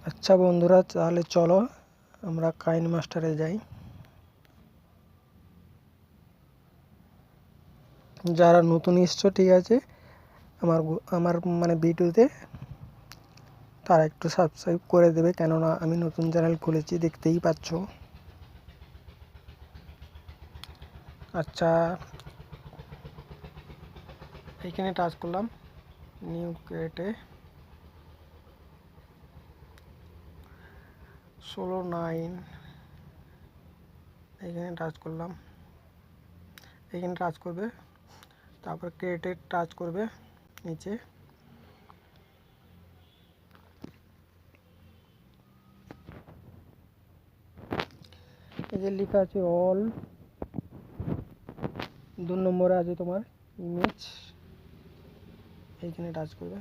আচ্ছা বন্ধুরা, তাহলে চলো আমরা কাইন মাস্টারে যাই। যারা নতুন এসছো ঠিক আছে, আমার মানে ভিডিওতে তারা একটু সাবস্ক্রাইব করে দেবে, কেননা আমি নতুন চ্যানেল খুলেছি, দেখতেই পাচ্ছ। আচ্ছা, এইখানে টাচ করলাম নিউ ক্রিয়েটে 16:9, এইখানে টাচ করলাম, এইখানে টাচ করবে, তারপর ক্রিয়েটে টাচ করবে নিচে, এই যে লেখা আছে অল, 2 নম্বরে আছে তোমার ইমেজ, এইখানে টাচ করবে।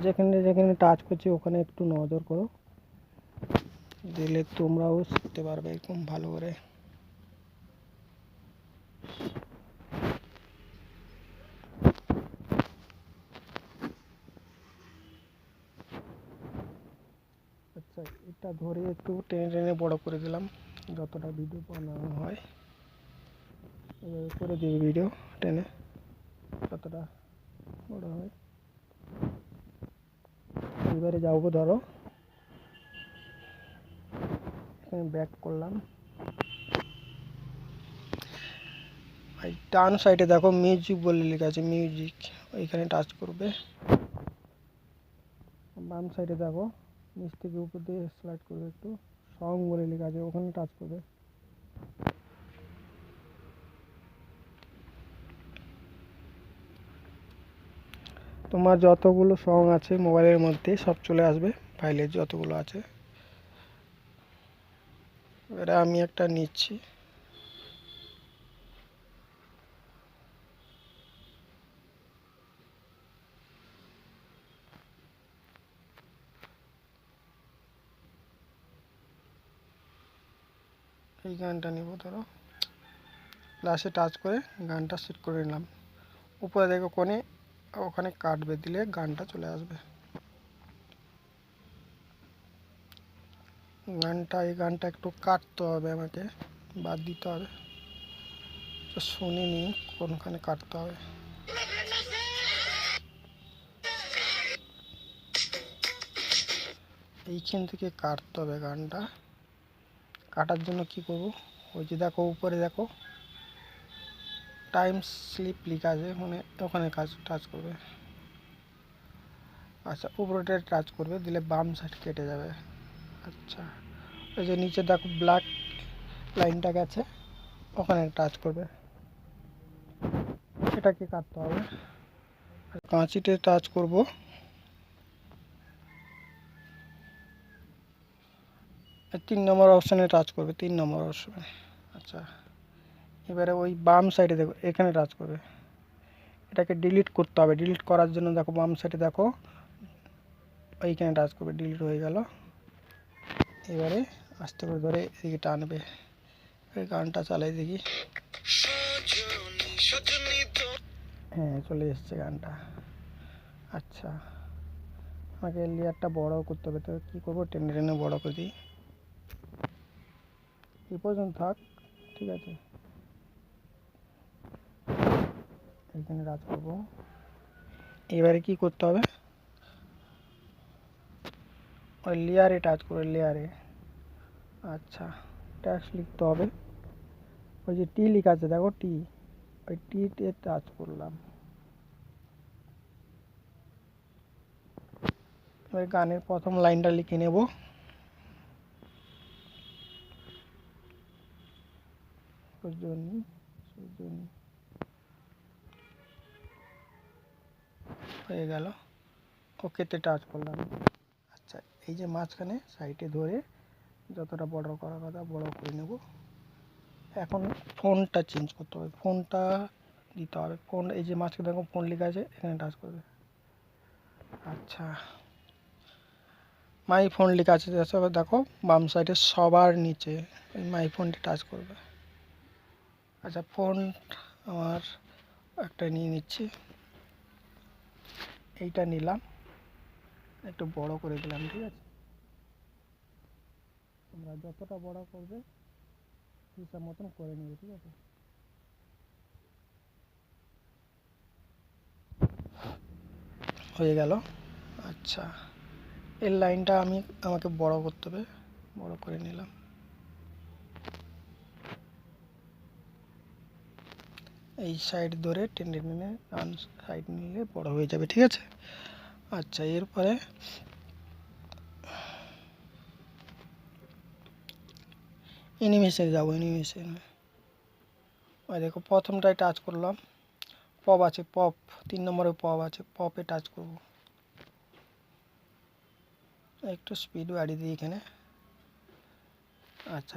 যেখানে যেখানে টাচ করছি ওখানে একটু নজর করো, দিলে তোমরাও শিখতে পারবে একদম ভালো করে। আচ্ছা, এটা ধরে একটু টেনে টেনে বড় করে দিলাম, যতটা ভিডিও বানানো হয় এভাবে করে দিবি, ভিডিও টেনে যতটা বড় হয়। এবারে যাবো, ধরো এখানে ব্যাক করলাম, ডান সাইডে দেখো মিউজিক বলে লেখা আছে, মিউজিক, ওইখানে টাচ করবে। বাম সাইডে দেখো নিচ থেকে উপর দিয়ে স্লাইড করবে, একটু সং বলে লেখা আছে, ওখানে টাচ করবে। তোমার যতগুলো সং আছে মোবাইলের মধ্যে সব চলে আসবে, ফাইলের যতগুলো আছে। এবারে আমি একটা নিচ্ছি, এই গানটা নিব, ধরো প্লাসে টাচ করে গানটা সেট করে নিলাম। উপরে দেখো কোণে ওখানে কাটবে, দিলে গানটা চলে আসবে। এই গানটা একটু কাটতে হবে, আমাকে বাদ দিতে হবে, তো শুনিনি কোনখানে কাটতে হবে। এইখান থেকে কাটতে হবে গানটা। কাটার জন্য কি করব, ওই যে দেখো উপরে দেখো টাইম স্লিপ লেখা আছে, মানে ওখানে টাচ করবে। আচ্ছা, উপরেটা টাচ করবে, দিলে বাম সাইড কেটে যাবে। আচ্ছা, ওই যে নিচে দেখো ব্ল্যাক লাইনটা গেছে, ওখানে টাচ করবে, এটাকে কাটতে হবে। কাঁচিতে টাচ করব, 3 নম্বর অপশানে টাচ করবে, 3 নম্বর অপশানে। আচ্ছা, এবারে ওই বাম সাইডে দেখো এখানে টাচ করবে, এটাকে ডিলিট করতে হবে। ডিলিট করার জন্য দেখো বাম সাইডে দেখো ওইখানে টাচ করবে, ডিলিট হয়ে গেল। এবারে আস্তে করে ধরে এদিকে টানবে, এই গানটা চালাই দেখি। হ্যাঁ, চলে এসছে গানটা। আচ্ছা, আমাকে লেয়ারটা বড় করতে হবে, তো কী করবো, টেনে টেনে বড় করে দিই, এই পর্যন্ত থাক, ঠিক আছে। এখানে টাচ করবো, এবারে কি করতে হবে, ওই লেয়ারে টাচ করে, লেয়ারে। আচ্ছা, ট্যাক্স লিখতে হবে, ওই যে টি লেখা আছে দেখো, টি, ওই টিতে টাচ করলাম। এবার গানের প্রথম লাইনটা লিখে নেব, সজনী সজনী, হয়ে গেল, ওকেতে টাচ করলাম। আচ্ছা, এই যে মাঝখানে সাইডে ধরে যতটা বড় করার কথা বড় করে নেব। এখন ফোনটা চেঞ্জ করতে হবে, ফোনটা দিতে হবে, ফোন এই যে মাঝখানে দেখো ফোন লেখা আছে, এখানে টাচ করবে। আচ্ছা, মাই ফোন লেখা আছে দেখো বাম সাইডে সবার নিচে, এই মাই ফোনটি টাচ করবে। আচ্ছা, ফন্ট আমার একটা নিয়ে নিচ্ছি, এইটা নিলাম, একটু বড় করে দিলাম। ঠিক আছে, তোমরা যতটা বড় করবে হিসাব মতন করে নেবে। ঠিক আছে, হয়ে গেল। আচ্ছা, এর লাইনটা আমাকে বড় করতে হবে, বড় করে নিলাম। এই সাইড ধরে টেনে টেনে ডান সাইড নিলে বড় হয়ে যাবে। ঠিক আছে, আচ্ছা, এরপরে অ্যানিমেশনে যাবো। অ্যানিমেশনে ওই দেখো প্রথমটায় টাচ করলাম, পপ আছে, পপ 3 নম্বরে পপ আছে, পপে টাচ করব। একটু স্পিড বাড়িয়ে দিই এখানে। আচ্ছা,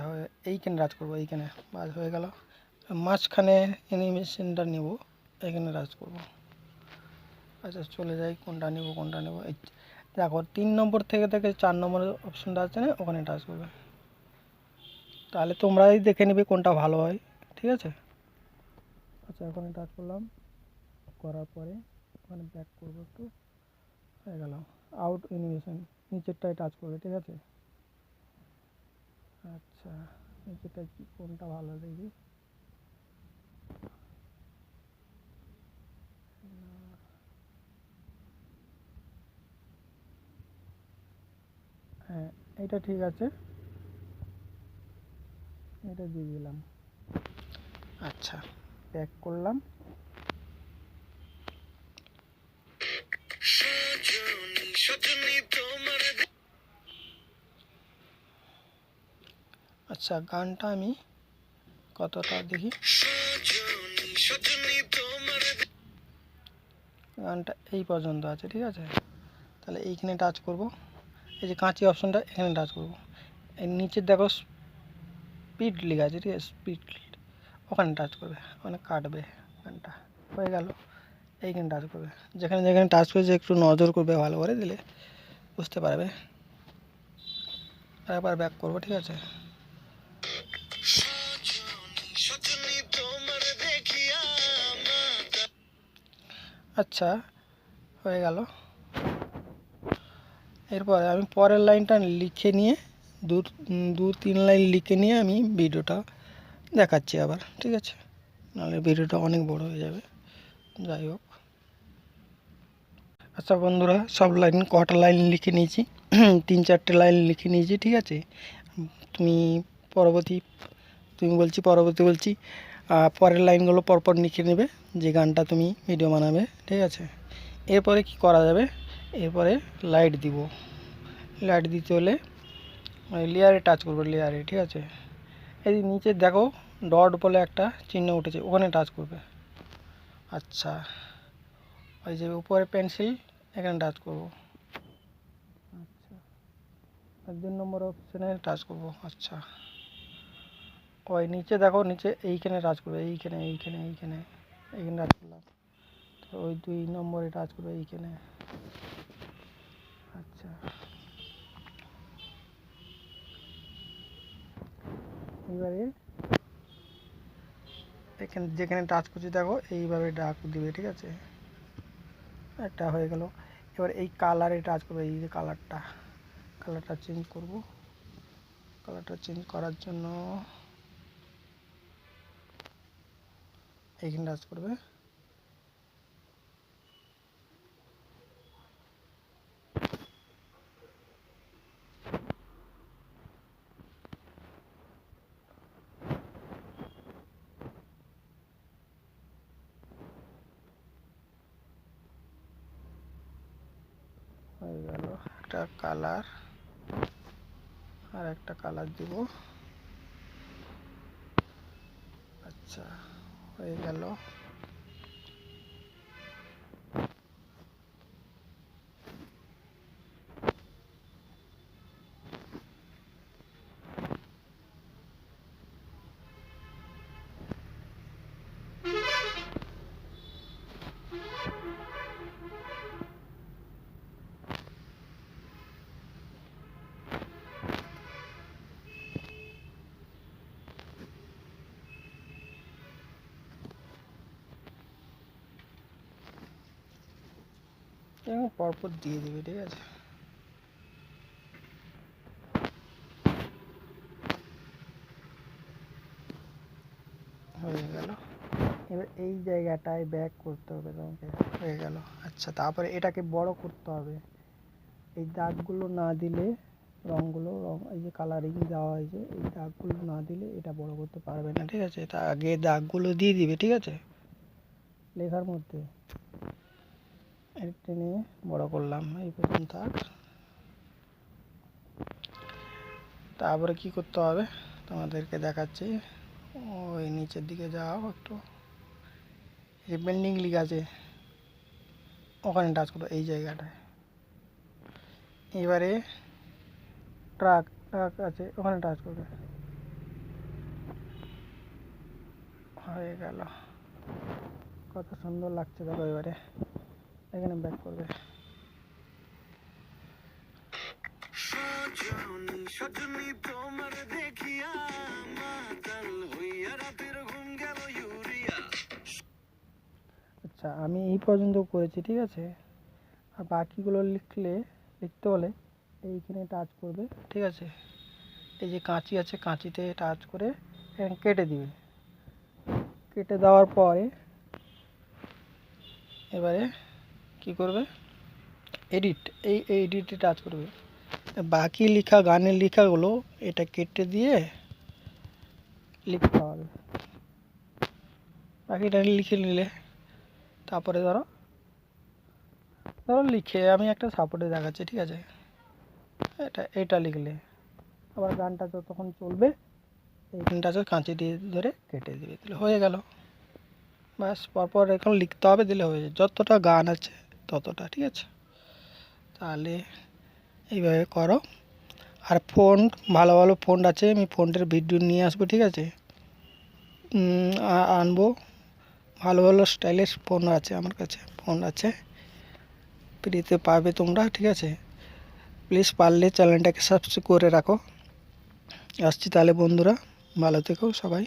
এইখানে টাচ করবো, এইখানে, বাস হয়ে গেল। মাঝখানে অ্যানিমেশনটা নেব, এখানে টাচ করব। আচ্ছা, চলে যাই, কোনটা নেব কোনটা নেব। এই দেখো 3 নম্বর থেকে 4 নম্বরের অপশনটা আছে না, ওখানে টাচ করবে। তাহলে তোমরাই দেখে নেবে কোনটা ভালো হয়। ঠিক আছে, আচ্ছা, ওখানে টাচ করলাম, করার পরে ওখানে ব্যাক করবো একটু, হয়ে গেল। আউট অ্যানিমেশন নিচেরটায় টাচ করবে। ঠিক আছে, আচ্ছা, নিচেরটা কি কোনটা ভালো দেখি। হ্যাঁ, এটা ঠিক আছে, এটা দিয়ে দিলাম। আচ্ছা, ব্যাক করলাম। আচ্ছা, গানটা আমি কতটা দেখি, গানটা এই পর্যন্ত আছে। ঠিক আছে, তাহলে এইখানে টাচ করব, এই যে কাঁচি অপশনটা, এখানে টাচ করব। এর নিচে দেখো স্পিড লেখা আছে। ঠিক আছে, স্পিড, ওখানে টাচ করবে, ওখানে কাটবে গানটা। হয়ে গেল, এইখানে টাচ করবে, যেখানে যেখানে টাচ করেছে একটু নজর করবে, ভালো করে দিলে বুঝতে পারবে। আরেকবার ব্যাক করবো। ঠিক আছে, আচ্ছা, হয়ে গেল। এরপরে আমি পরের লাইনটা লিখে নিয়ে দু তিন লাইন লিখে নিয়ে আমি ভিডিওটা দেখাচ্ছি আবার। ঠিক আছে, নাহলে ভিডিওটা অনেক বড় হয়ে যাবে। যাই হোক, আচ্ছা বন্ধুরা, সব লাইন কটা লাইন লিখে নিয়েছি, 3-4টে লাইন লিখে নিয়েছি। ঠিক আছে, তুমি পরবর্তী পরবর্তী বলছি, পরের লাইনগুলো পরপর লিখে নেবে, যে গানটা তুমি ভিডিও বানাবে। ঠিক আছে, এরপরে কি করা যাবে, এরপরে লাইট দিব। লাইট দিতে হলে লেয়ারে টাচ করবো, লেয়ারে। ঠিক আছে, এই নিচে দেখো ডট বলে একটা চিহ্ন উঠেছে, ওখানে টাচ করবে। আচ্ছা, ওই যে উপরে পেন্সিল, এখানে টাচ করব। আচ্ছা, আর 2 নম্বর অপশানে টাচ করব। আচ্ছা, ওই নিচে দেখো, নিচে এইখানে টাচ করবে, এইখানে এইখানে এইখানে এইখানে টাচ করলাম, তো ওই 2 নম্বরে টাচ করবে, এইখানে। আচ্ছা, এবারে এখানে যেখানে টাচ করছি দেখো এইভাবে ডাক দিবে। ঠিক আছে, একটা হয়ে গেল। এবার এই কালারে টাচ করবে, এই যে কালারটা চেঞ্জ করব। কালারটা চেঞ্জ করার জন্য এইখানে টাচ করবে। হয়ে গেল একটা কালার, আর একটা কালার দিব। আচ্ছা, হয়ে গেল। এরকম পরপর দিয়ে দিবি, ঠিক আছে। হয়ে গেল। এবার এই জায়গাটায় ব্যাক করতে হবে তোমাকে, হয়ে গেল। আচ্ছা, তারপরে এটাকে বড় করতে হবে। এই দাগগুলো না দিলে রঙগুলো, এই যে কালারিং দেওয়া হয়েছে, এই দাগগুলো না দিলে এটা বড় করতে পারবে না, ঠিক আছে। তা আগে দাগগুলো দিয়ে দিবে, ঠিক আছে, লেখার মধ্যে। টেনে বড় করলাম, এই পর্যন্ত থাক। তারপরে কি করতে হবে তোমাদেরকে দেখাচ্ছি। ওই নিচের দিকে যাও একটু, যে পেন্ডিং লেখা আছে ওখানে টাচ করো, এই জায়গাটায়। এবারে ট্রাক ট্রাক আছে ওখানে টাচ করবে, হয়ে গেল। কত সুন্দর লাগছে দেখো। এবারে এখানে ব্যাক করবে। আচ্ছা, আমি এই পর্যন্ত করেছি, ঠিক আছে। আর বাকিগুলো লিখতে হলে এইখানে টাচ করবে, ঠিক আছে। এই যে কাঁচি আছে, কাঁচিতে টাচ করে কেটে দিবে। কেটে দেওয়ার পরে এবারে কি করবে, এডিট, এই এডিটে টাচ করবে। বাকি লেখা, গানের লেখাগুলো এটা কেটে দিয়ে লিখতে হবে। বাকিটা লিখে নিলে তারপরে ধরো লিখে আমি একটা সাপোর্টে দেখাচ্ছি, ঠিক আছে। এটা লিখলে আবার গানটা যতক্ষণ চলবে এই গানটা কাঁচি দিয়ে ধরে কেটে দিবে, দিলে হয়ে গেল। ব্যাস, পরপর এখন লিখতে হবে, দিলে হয়ে যায়। যতটা গান আছে ততটা, ঠিক আছে। তাহলে এইভাবে করো। আর ফন্ট, ভালো ভালো ফন্ট আছে, আমি ফন্টের ভিডিও নিয়ে আসবো, ঠিক আছে। আনবো, ভালো ভালো স্টাইলিশ ফোন আছে আমার কাছে, ফোন আছে, ফ্রিতে পাবে তোমরা, ঠিক আছে। প্লিজ পারলে চ্যানেলটাকে সাবস্ক্রাইব করে রাখো। আসছি তাহলে বন্ধুরা, ভালো থেকো সবাই।